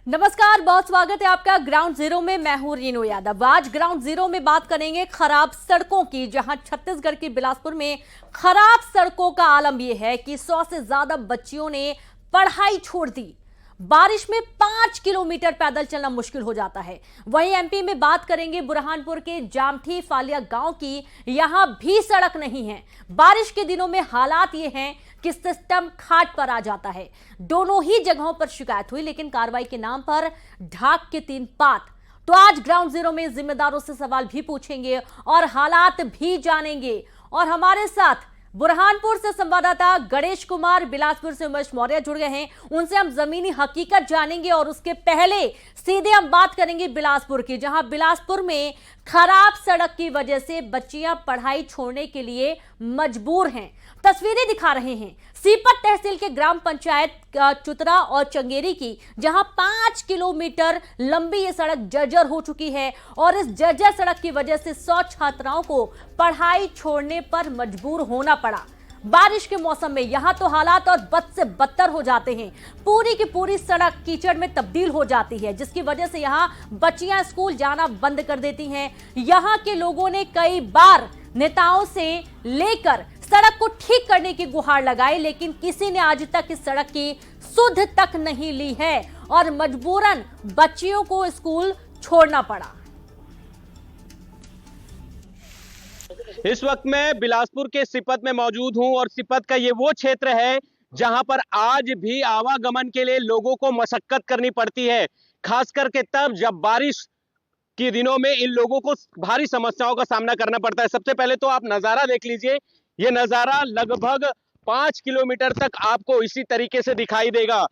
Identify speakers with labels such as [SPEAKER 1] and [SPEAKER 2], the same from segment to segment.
[SPEAKER 1] नमस्कार, बहुत स्वागत है आपका ग्राउंड जीरो में। मैं हूं रीनू यादव। आज ग्राउंड जीरो में बात करेंगे खराब सड़कों की, जहां छत्तीसगढ़ के बिलासपुर में खराब सड़कों का आलम यह है कि 100 से ज्यादा बच्चियों ने पढ़ाई छोड़ दी। बारिश में 5 किलोमीटर पैदल चलना मुश्किल हो जाता है। वहीं एमपी में बात करेंगे बुरहानपुर के जामठी फालिया गांव की। यहां भी सड़क नहीं है। बारिश के दिनों में हालात ये हैं कि सिस्टम खाट पर आ जाता है। दोनों ही जगहों पर शिकायत हुई, लेकिन कार्रवाई के नाम पर ढाक के 3 पात। तो आज ग्राउंड जीरो में जिम्मेदारों से सवाल भी पूछेंगे और हालात भी जानेंगे। और हमारे साथ बुरहानपुर से संवाददाता गणेश कुमार, बिलासपुर से उमेश मौर्य जुड़ गए हैं। उनसे हम जमीनी हकीकत जानेंगे और उसके पहले सीधे हम बात करेंगे बिलासपुर की, जहां बिलासपुर में खराब सड़क की वजह से बच्चियां पढ़ाई छोड़ने के लिए मजबूर हैं। तस्वीरें दिखा रहे हैं सीपत तहसील के ग्राम पंचायत चुतरा और चंगेरी की, जहां 5 किलोमीटर लंबी ये सड़क जर्जर हो चुकी है और इस जर्जर सड़क की वजह से 100 छात्राओं को पढ़ाई छोड़ने पर मजबूर होना पड़ा। बारिश के मौसम में यहां तो हालात और बद से बदतर हो जाते हैं। पूरी की पूरी सड़क कीचड़ में तब्दील हो जाती है, जिसकी वजह से यहां बच्चियां स्कूल जाना बंद कर देती हैं। यहां के लोगों ने कई बार नेताओं से लेकर सड़क को ठीक करने की गुहार लगाई, लेकिन किसी ने आज तक इस सड़क की सुध तक नहीं ली है और मजबूरन बच्चियों को स्कूल छोड़ना पड़ा।
[SPEAKER 2] इस वक्त मैं बिलासपुर के सिपत में मौजूद हूं और सिपत का ये वो क्षेत्र है जहां पर आज भी आवागमन के लिए लोगों को मशक्कत करनी पड़ती है, खास करके तब जब बारिश के दिनों में इन लोगों को भारी समस्याओं का सामना करना पड़ता है। सबसे पहले तो आप नज़ारा देख लीजिए। ये नज़ारा लगभग 5 किलोमीटर तक आपको इसी तरीके से दिखाई देगा।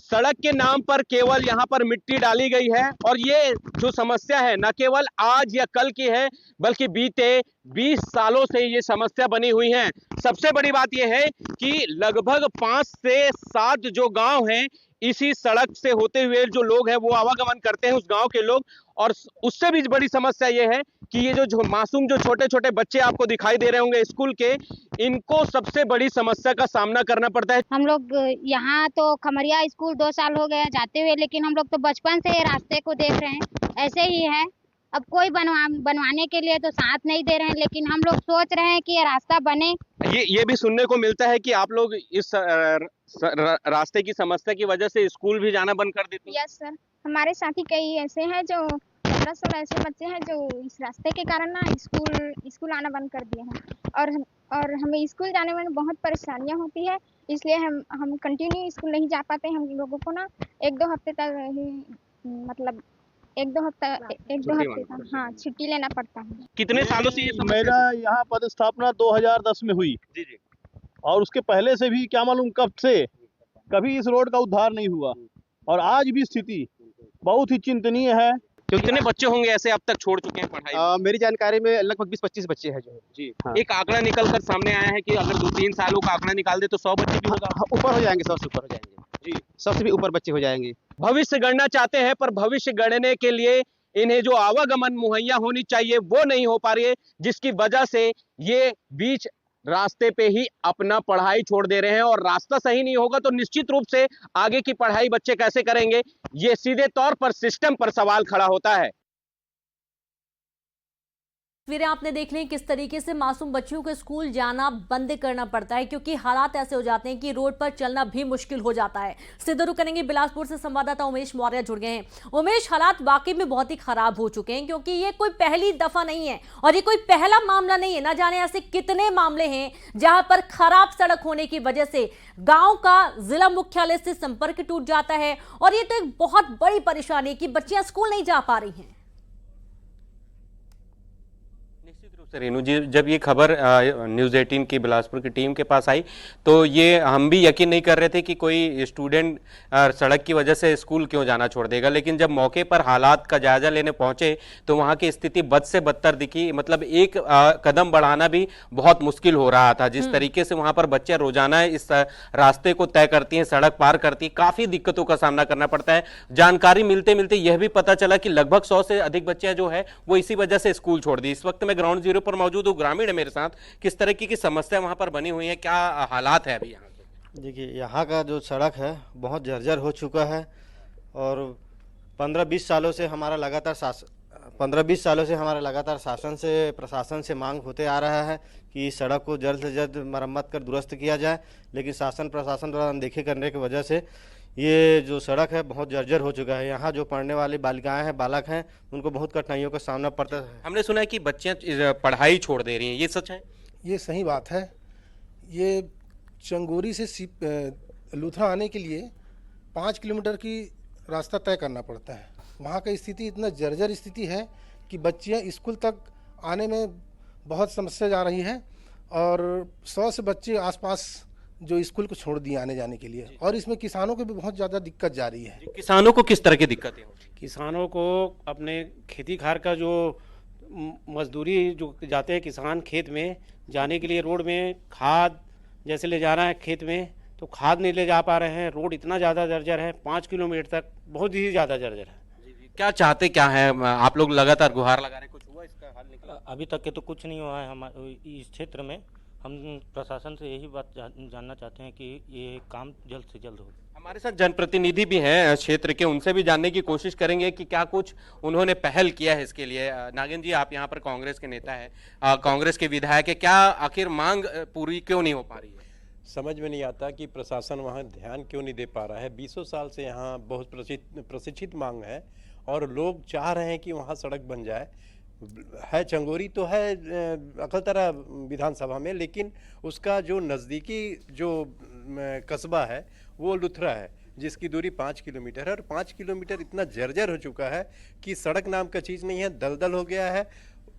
[SPEAKER 2] सड़क के नाम पर केवल यहाँ पर मिट्टी डाली गई है और ये जो समस्या है न केवल आज या कल की है, बल्कि बीते 20 सालों से ये समस्या बनी हुई है। सबसे बड़ी बात यह है कि लगभग 5 से 7 जो गांव हैं, इसी सड़क से होते हुए जो लोग हैं वो आवागमन करते हैं, उस गांव के लोग। और उससे भी बड़ी समस्या ये है कि ये जो मासूम जो छोटे छोटे बच्चे आपको दिखाई दे रहे होंगे स्कूल के, इनको सबसे बड़ी समस्या का सामना करना पड़ता है।
[SPEAKER 3] हम लोग यहाँ तो खमरिया स्कूल 2 साल हो गए जाते हुए, लेकिन हम लोग तो बचपन से रास्ते को देख रहे हैं, ऐसे ही है। अब कोई बनवाने के लिए तो साथ नहीं दे रहे हैं, लेकिन हम लोग सोच रहे हैं कि ये रास्ता बने।
[SPEAKER 2] ये भी सुनने को मिलता है कि आप लोग इस रास्ते की समस्या की वजह से स्कूल भी जाना बंद कर देते हैं।
[SPEAKER 4] यस सर, हमारे साथी कई ऐसे हैं जो 15-16 ऐसे बच्चे हैं जो इस रास्ते के कारण ना स्कूल आना बंद कर दिए हैं और हमें स्कूल जाने में बहुत परेशानियां होती है। इसलिए हम कंटिन्यू स्कूल नहीं जा पाते। हम लोगों को ना 1-2 हफ्ते तक ही, मतलब 1-2 हफ्ते तक हाँ छुट्टी लेना पड़ता है।
[SPEAKER 2] कितने सालों से ये समस्या?
[SPEAKER 5] मेरा यहाँ पदस्थापना 2010 में हुई
[SPEAKER 2] जी जी।
[SPEAKER 5] और उसके पहले से भी क्या मालूम कब से कभी इस रोड का उद्धार नहीं हुआ और आज भी स्थिति बहुत ही चिंतनीय है।
[SPEAKER 2] कितने बच्चे होंगे ऐसे अब तक छोड़ चुके हैं पढ़ाई?
[SPEAKER 6] मेरी जानकारी में लगभग 20-25 बच्चे हैं जो
[SPEAKER 2] जी
[SPEAKER 5] हाँ।
[SPEAKER 2] एक आंकड़ा निकल कर सामने आया है कि अगर 2-3 सालों का आंकड़ा निकाल दे तो 100 बच्चे भी होगा।
[SPEAKER 6] ऊपर हो जाएंगे, 100 से ऊपर हो जाएंगे जी, 100 से भी ऊपर बच्चे हो जाएंगे।
[SPEAKER 2] भविष्य गणना चाहते हैं, पर भविष्य गणने के लिए इन्हें जो आवागमन मुहैया होनी चाहिए वो नहीं हो पा रही है, जिसकी वजह से ये बीच रास्ते पे ही अपना पढ़ाई छोड़ दे रहे हैं। और रास्ता सही नहीं होगा तो निश्चित रूप से आगे की पढ़ाई बच्चे कैसे करेंगे, ये सीधे तौर पर सिस्टम पर सवाल खड़ा होता है।
[SPEAKER 1] तस्वीरें आपने देख ली किस तरीके से मासूम बच्चियों को स्कूल जाना बंद करना पड़ता है, क्योंकि हालात ऐसे हो जाते हैं कि रोड पर चलना भी मुश्किल हो जाता है। सीधे रुख करेंगे बिलासपुर से संवाददाता उमेश मौर्य जुड़ गए हैं। उमेश, हालात वाकई में बहुत ही खराब हो चुके हैं, क्योंकि ये कोई पहली दफा नहीं है और ये कोई पहला मामला नहीं है। ना जाने ऐसे कितने मामले हैं जहां पर खराब सड़क होने की वजह से गांव का जिला मुख्यालय से संपर्क टूट जाता है और ये तो एक बहुत बड़ी परेशानी है कि बच्चियां स्कूल नहीं जा पा रही हैं।
[SPEAKER 7] रेनू जी, जब ये खबर न्यूज़ 18 की बिलासपुर की टीम के पास आई तो ये हम भी यकीन नहीं कर रहे थे कि कोई स्टूडेंट सड़क की वजह से स्कूल क्यों जाना छोड़ देगा, लेकिन जब मौके पर हालात का जायजा लेने पहुंचे तो वहां की स्थिति बद से बदतर दिखी। मतलब एक कदम बढ़ाना भी बहुत मुश्किल हो रहा था। जिस तरीके से वहां पर बच्चे रोजाना इस रास्ते को तय करती हैं, सड़क पार करती, काफी दिक्कतों का सामना करना पड़ता है। जानकारी मिलते मिलते यह भी पता चला कि लगभग 100 से अधिक बच्चे जो है वो इसी वजह से स्कूल छोड़ दी। इस वक्त मैं ग्राउंड जीरो पर मौजूद हूँ, ग्रामीण है मेरे साथ। किस तरह की समस्या वहां पर बनी हुई है, क्या हालात है अभी यहाँ के?
[SPEAKER 8] देखिए, यहाँ का जो सड़क है बहुत जर्जर हो चुका है
[SPEAKER 6] और 15-20 सालों से हमारा लगातार शासन से प्रशासन से मांग होते आ रहा है कि इस सड़क को जल्द से जल्द मरम्मत कर दुरुस्त किया जाए, लेकिन शासन प्रशासन द्वारा अनदेखी करने की वजह से ये जो सड़क है बहुत जर्जर हो चुका है। यहाँ जो पढ़ने वाली बालिकाएं हैं, बालक हैं, उनको बहुत कठिनाइयों का सामना पड़ता है।
[SPEAKER 7] हमने सुना है कि बच्चियां पढ़ाई छोड़ दे रही हैं, ये सच है?
[SPEAKER 8] ये सही बात है। ये चंगोरी से लुथरा आने के लिए 5 किलोमीटर की रास्ता तय करना पड़ता है। वहाँ का स्थिति इतना जर्जर स्थिति है कि बच्चियाँ स्कूल तक आने में बहुत समस्या जा रही है और 100 से बच्चे आसपास जो स्कूल को छोड़ दिए आने जाने के लिए, और इसमें किसानों को भी बहुत ज़्यादा दिक्कत जा रही है।
[SPEAKER 7] किसानों को किस तरह की दिक्कतें हो?
[SPEAKER 9] किसानों को अपने खेती खार का जो मजदूरी जो जाते हैं किसान खेत में जाने के लिए, रोड में खाद जैसे ले जाना है खेत में तो खाद नहीं ले जा पा रहे हैं। रोड इतना ज़्यादा जर्जर है, 5 किलोमीटर तक बहुत ही ज़्यादा जर्जर है।
[SPEAKER 7] क्या चाहते क्या है आप लोग? लगातार गुहार लगा रहे, कुछ हुआ इसका हल निकला?
[SPEAKER 9] अभी तक के तो कुछ नहीं हुआ है हमारे इस क्षेत्र में। हम प्रशासन से यही बात जानना चाहते हैं कि ये काम जल्द से जल्द हो।
[SPEAKER 7] हमारे साथ जनप्रतिनिधि भी हैं क्षेत्र के, उनसे भी जानने की कोशिश करेंगे कि क्या कुछ उन्होंने पहल किया है इसके लिए। नागिन जी, आप यहाँ पर कांग्रेस के नेता है, कांग्रेस के विधायक है, क्या आखिर मांग पूरी क्यों नहीं हो पा रही है?
[SPEAKER 10] समझ में नहीं आता कि प्रशासन वहाँ ध्यान क्यों नहीं दे पा रहा है। 20 साल से यहाँ बहुत प्रशिक्षित मांग है और लोग चाह रहे हैं कि वहाँ सड़क बन जाए। है चंगोरी तो है अकलतरा विधानसभा में, लेकिन उसका जो नज़दीकी जो कस्बा है वो लुथरा है, जिसकी दूरी 5 किलोमीटर है। और 5 किलोमीटर इतना जर्जर हो चुका है कि सड़क नाम का चीज़ नहीं है, दलदल हो गया है।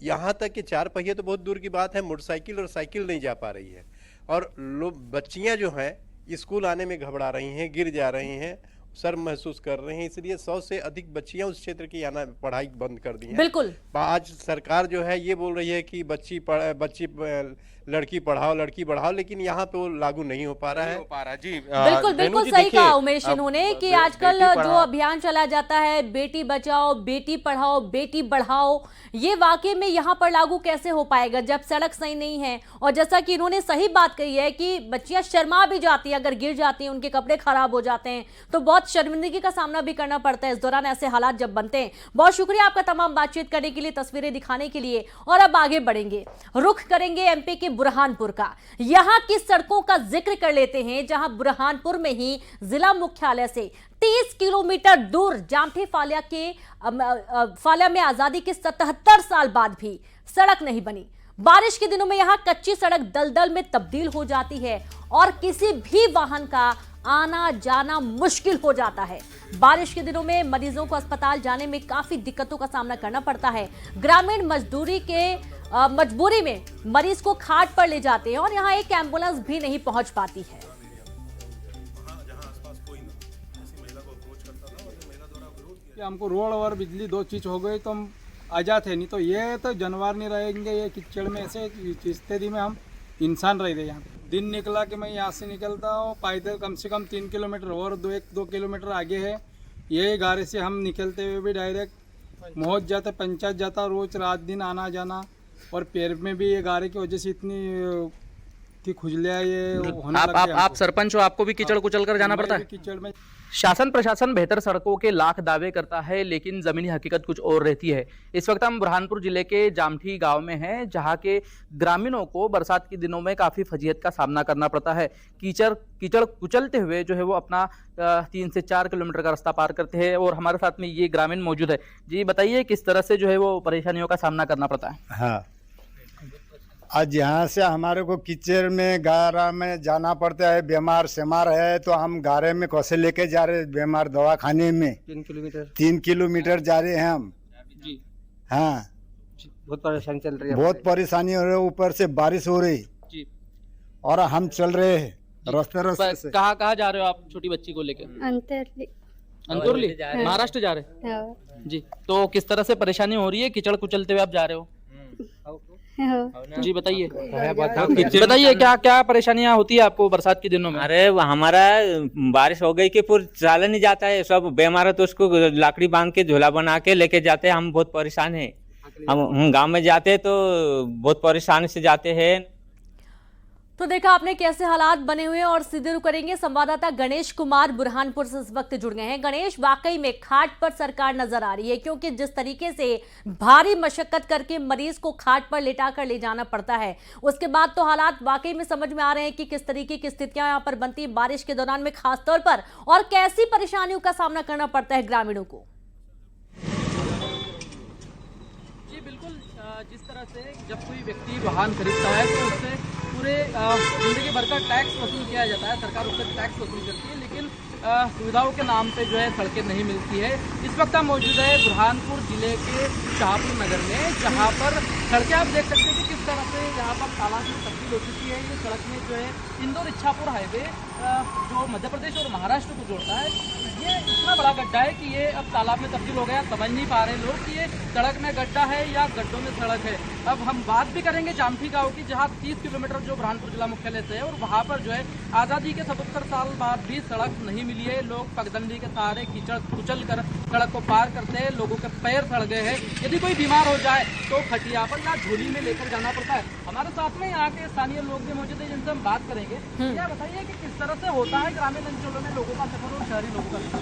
[SPEAKER 10] यहाँ तक कि 4 पहिए तो बहुत दूर की बात है, मोटरसाइकिल और साइकिल नहीं जा पा रही है। और लोग बच्चियाँ जो हैं स्कूल आने में घबरा रही हैं, गिर जा रही हैं, शर्म महसूस कर रहे हैं, इसलिए 100 से अधिक बच्चियां उस क्षेत्र की आना पढ़ाई बंद कर दी हैं।
[SPEAKER 1] बिल्कुल।
[SPEAKER 10] आज सरकार जो है ये बोल रही है कि लड़की पढ़ाओ लड़की बढ़ाओ, लेकिन यहाँ पे वो लागू नहीं हो पा रहा है।
[SPEAKER 7] जी
[SPEAKER 1] बिल्कुल बिल्कुल सही कहा उमेश इन्होंने कि आजकल जो अभियान चला जाता है बेटी बचाओ बेटी पढ़ाओ बेटी बढ़ाओ, ये वाकई में यहाँ पर लागू कैसे हो पाएगा जब सड़क सही नहीं है। और जैसा कि इन्होंने सही बात कही है कि बच्चियां शर्मा भी जाती हैं, अगर गिर जाती हैं, उनके कपड़े खराब हो जाते हैं तो बहुत शर्मिंदगी का सामना भी करना पड़ता है इस दौरान ऐसे हालात जब बनते हैं। बहुत शुक्रिया आपका तमाम बातचीत करने के लिए, तस्वीरें दिखाने के लिए। और अब आगे बढ़ेंगे, रुख करेंगे एमपी के बुरहानपुर का। यहां की सड़कों का जिक्र कर लेते हैं जहां बुरहानपुर में ही जिला मुख्यालय से 30 किलोमीटर दूर जामठी फाल्या में आजादी के 77 साल बाद भी सड़क नहीं बनी। बारिश के दिनों में यहां कच्ची सड़क दलदल में तब्दील हो जाती है और किसी भी वाहन का आना जाना मुश्किल हो जाता है। बारिश के दिनों में मरीजों को अस्पताल जाने में काफी दिक्कतों का सामना करना पड़ता है। ग्रामीण मजबूरी में मरीज को खाट पर ले जाते हैं और यहाँ एक एम्बुलेंस भी नहीं पहुंच पाती है।
[SPEAKER 11] हमको रोड और बिजली 2 चीज हो गई तो हम आ जाते, नहीं तो ये तो जानवर नहीं रहेंगे, ये कीचड़ में ऐसे स्थिति में हम इंसान रह गए। यहाँ दिन निकला कि मैं यहाँ से निकलता हूँ पैदल कम से कम 3 किलोमीटर और 2 किलोमीटर आगे है। ये गाड़ी से हम निकलते हुए भी डायरेक्ट पहुँच जाते, पंचायत जाता, रोज रात दिन आना जाना। और पैर में भी ये गाड़ी की वजह से इतनी खुजलियाँ ये होने लग गई।
[SPEAKER 12] आप सरपंच हो, आपको भी कीचड़ कुचल कर जाना पड़ता है?
[SPEAKER 11] कीचड़ में
[SPEAKER 12] शासन प्रशासन बेहतर सड़कों के लाख दावे करता है, लेकिन जमीनी हकीकत कुछ और रहती है। इस वक्त हम बुरहानपुर जिले के जामठी गांव में हैं, जहां के ग्रामीणों को बरसात के दिनों में काफ़ी फजीहत का सामना करना पड़ता है। कीचड़ कुचलते हुए जो है वो अपना 3 से 4 किलोमीटर का रास्ता पार करते हैं। और हमारे साथ में ये ग्रामीण मौजूद है। जी बताइए किस तरह से जो है वो परेशानियों का सामना करना पड़ता है?
[SPEAKER 13] हाँ, आज यहाँ से हमारे को कीचड़ में गारा में जाना पड़ता है। बीमार शेमार है तो हम गारे में कैसे लेके जा रहे, बीमार दवा खाने में 3 किलोमीटर जा रहे हैं हम जी। हाँ,
[SPEAKER 12] बहुत परेशानी चल रही है,
[SPEAKER 13] बहुत परेशानी हो रही है। ऊपर से बारिश हो रही जी और हम चल रहे हैं रास्ते से।
[SPEAKER 12] कहाँ जा रहे हो आप छोटी बच्ची को लेकर? अंतरली महाराष्ट्र जा रहे हैं जी। तो किस तरह से परेशानी हो रही है, कीचड़ कुचलते हुए आप जा रहे हो? जी बताइए क्या क्या परेशानियाँ होती है आपको बरसात के दिनों में?
[SPEAKER 14] अरे हमारा बारिश हो गई कि पूरा चला नहीं जाता है, सब बीमार है तो उसको लाकड़ी बांध के झोला बना के लेके जाते हैं। हम बहुत परेशान हैं। हम गांव में जाते तो बहुत परेशानी से जाते हैं।
[SPEAKER 1] तो देखा आपने कैसे हालात बने हुए हैं और सीधे रुख करेंगे संवाददाता गणेश कुमार बुरहानपुर से इस वक्त जुड़ गए हैं। गणेश, वाकई में खाट पर सरकार नजर आ रही है, क्योंकि जिस तरीके से भारी मशक्कत करके मरीज को खाट पर लेटाकर ले जाना पड़ता है, उसके बाद तो हालात वाकई में समझ में आ रहे हैं कि किस तरीके की स्थितियां यहां पर बनती है बारिश के दौरान में खास तौर पर, और कैसी परेशानियों का सामना करना पड़ता है ग्रामीणों को।
[SPEAKER 12] जी बिल्कुल, जिस तरह से जब कोई व्यक्ति वाहन खरीदता है तो उससे पूरे जिंदगी भर का टैक्स वसूल किया जाता है, सरकार उससे टैक्स वसूल करती है, लेकिन सुविधाओं के नाम पे जो है सड़कें नहीं मिलती है। इस वक्त हम मौजूद है बुरहानपुर जिले के शाहपुर नगर में, जहाँ पर सड़कें आप देख सकते हैं कि किस तरह से यहाँ पर तालाब में तब्दील हो चुकी है। ये सड़क में जो है इंदौर इच्छापुर हाईवे जो मध्य प्रदेश और महाराष्ट्र को जोड़ता है, ये इतना बड़ा गड्ढा है कि ये अब तालाब में तब्दील हो गया। समझ नहीं पा रहे लोग कि ये सड़क में गड्ढा है या गड्ढों में सड़क है। अब हम बात भी करेंगे जामठी गांव की, जहां 30 किलोमीटर जो बुरहानपुर जिला मुख्यालय से है, और वहां पर जो है आज़ादी के 77 साल बाद भी सड़क नहीं मिली है। लोग पगडंडी के सहारे कीचड़ कुचल कर सड़क को पार करते हैं, लोगों के पैर सड़ गए हैं। यदि कोई बीमार हो जाए तो खटिया पर या झोली में लेकर जाना पड़ता है। हमारे साथ में यहाँ के स्थानीय लोग भी मौजूद है, जिनसे हम बात करेंगे। क्या बताइए कि किस तरह से होता है ग्रामीण अंचलों में लोगों का सफर और शहरी लोगों का सफर?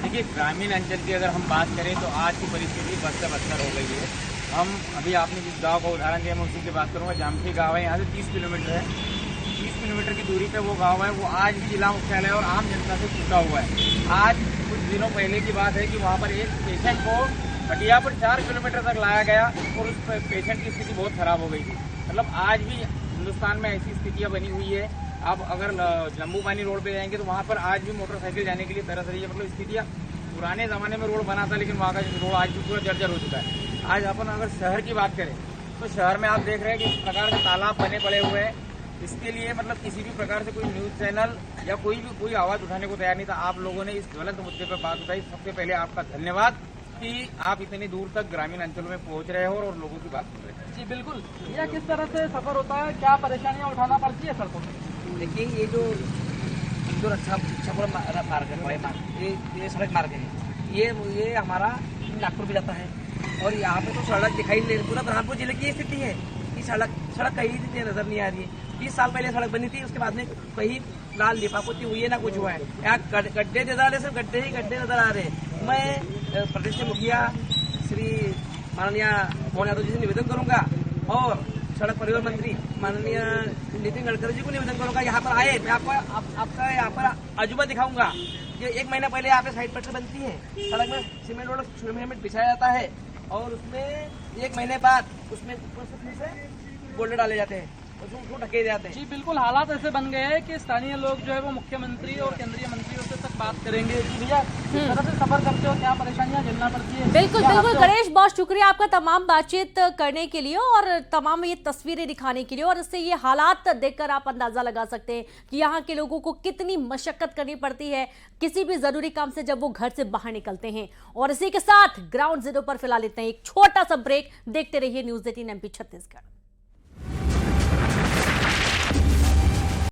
[SPEAKER 15] देखिए, ग्रामीण अंचल की अगर हम बात करें तो आज की परिस्थिति बद से बदतर हो गई है। हम अभी आपने जिस गांव का उदाहरण दिया, मैं उसी की बात करूंगा। जामठी गांव है, यहाँ से 30 किलोमीटर है। 30 किलोमीटर की दूरी पे वो गांव है, वो आज भी जिला मुख्यालय और आम जनता से छूटा हुआ है। आज कुछ दिनों पहले की बात है कि वहाँ पर एक पेशेंट को खटिया पर 4 किलोमीटर तक लाया गया और उस पेशेंट की स्थिति बहुत खराब हो गई थी। मतलब आज भी हिंदुस्तान में ऐसी स्थितियाँ बनी हुई है। आप अगर लंबू पानी रोड पे जाएंगे तो वहाँ पर आज भी मोटरसाइकिल जाने के लिए तरह तरह मतलब स्थितियाँ। पुराने ज़माने में रोड बना था, लेकिन वहाँ का रोड आज भी पूरा जर्जर हो चुका है। आज अपन अगर शहर की बात करें तो शहर में आप देख रहे हैं कि इस प्रकार के तालाब बने पड़े हुए हैं। इसके लिए मतलब किसी भी प्रकार से कोई न्यूज़ चैनल या कोई आवाज़ उठाने को तैयार नहीं था। आप लोगों ने इस ज्वलंत मुद्दे पर बात उठाई। सबसे पहले आपका धन्यवाद कि आप इतनी दूर तक ग्रामीण अंचलों में पहुंच रहे हो और लोगों की बात सुन रहे हैं।
[SPEAKER 12] जी बिल्कुल, यह किस तरह से सफर होता है, क्या परेशानियाँ उठाना पड़ती है सड़कों पर?
[SPEAKER 15] देखिए, ये जो इंदौर इच्छापुर मार्ग है, ये सड़क मार्ग है, ये हमारा नागपुर भी जाता है। और यहाँ पे तो सड़क दिखाई नहीं दे रही। पूरा बुरहानपुर जिले की स्थिति है कि सड़क कहीं नजर नहीं आ रही है। 20 साल पहले सड़क बनी थी, उसके बाद में कहीं लाल लिपापोती हुई है ना कुछ हुआ है। यहाँ गड्ढे नजर आ रहे, सिर्फ गड्ढे ही गड्ढे नजर आ रहे हैं। मैं प्रदेश के मुखिया श्री माननीय मोहन यादव जी से निवेदन करूंगा और सड़क परिवहन मंत्री माननीय नितिन गडकरी जी को निवेदन करूंगा, यहाँ पर आए। मैं आपका यहाँ पर अजूबा दिखाऊंगा। ये 1 महीना पहले यहाँ पे साइड पट्टी बनती है, सड़क में सीमेंट रोड सीमेंट बिछाया जाता है और उसमें 1 महीने बाद उसमें फिर से बोल्डर डाले जाते हैं, उसको ढके जाते हैं।
[SPEAKER 12] जी बिल्कुल, हालात ऐसे बन गए हैं कि स्थानीय लोग जो है वो मुख्यमंत्री और केंद्रीय मंत्रियों से तक बात करेंगे कि भैया किस तरह से सफर करते हो, क्या परेशानियां झेलना पड़ती है।
[SPEAKER 1] बिल्कुल बिल्कुल गणेश, बहुत शुक्रिया आपका तमाम बातचीत करने के लिए और तमाम ये तस्वीरें दिखाने के लिए। और इससे ये हालात देखकर आप अंदाजा लगा सकते हैं कि यहाँ के लोगों को कितनी मशक्कत करनी पड़ती है किसी भी जरूरी काम से जब वो घर से बाहर निकलते हैं। और इसी के साथ ग्राउंड जीरो पर फिलहाल इतना ही, एक छोटा सा ब्रेक। देखते रहिए न्यूज़ 18 MP छत्तीसगढ़।